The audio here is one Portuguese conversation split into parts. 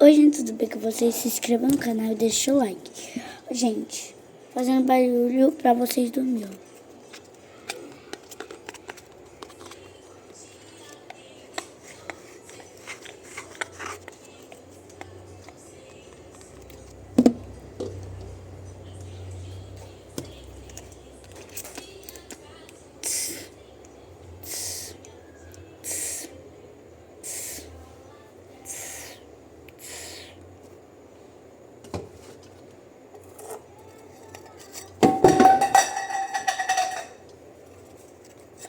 Oi, gente, tudo bem com vocês? Se inscreva no canal e deixa o like. Gente, fazendo barulho pra vocês dormirem.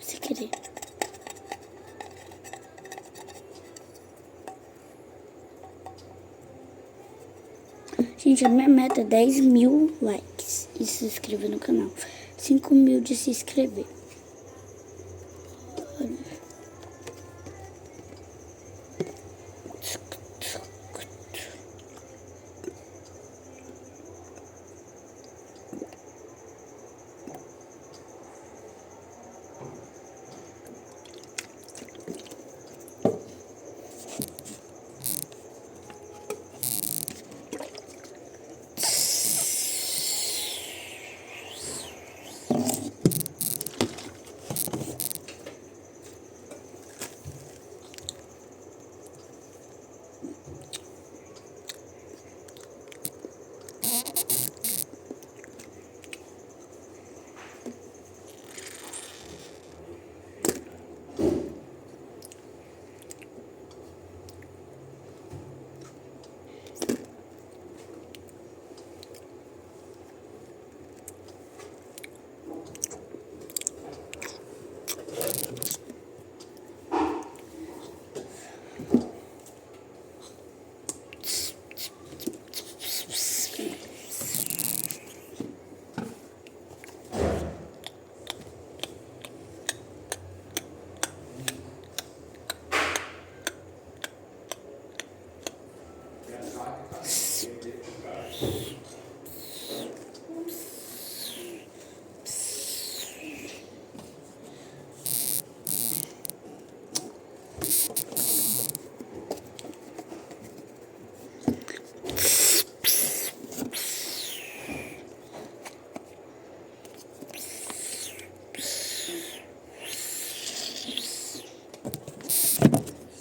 Se querer. Gente, a minha meta é 10 mil likes e se inscrever no canal. 5 mil de se inscrever.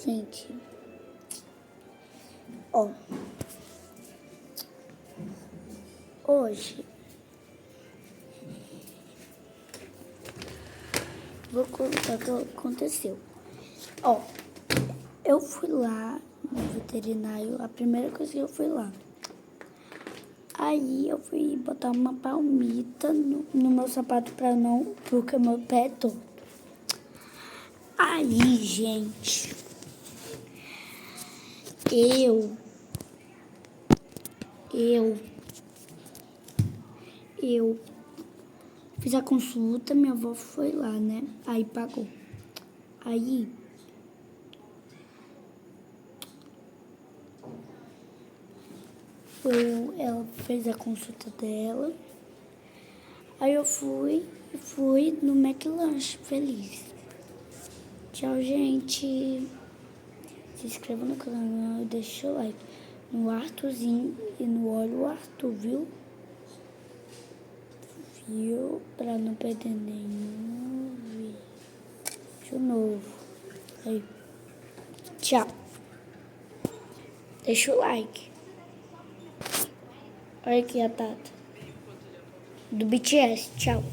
Gente, ó, hoje vou contar o que aconteceu. Ó, eu fui lá no veterinário, a primeira coisa que eu fui lá. Aí eu fui botar uma palmita no meu sapato porque meu pé é torto. Aí, gente, eu fiz a consulta, minha avó foi lá, né? Aí pagou. Aí ela fez a consulta dela. Aí eu fui no McLanche feliz. Tchau, gente. Se inscreva no canal e deixa o like. No Arthurzinho e no Olho Arthur, viu? Pra não perder nenhum vídeo novo. Aí. Tchau. Deixa o like. Olha aqui a Tata. Do BTS. Tchau.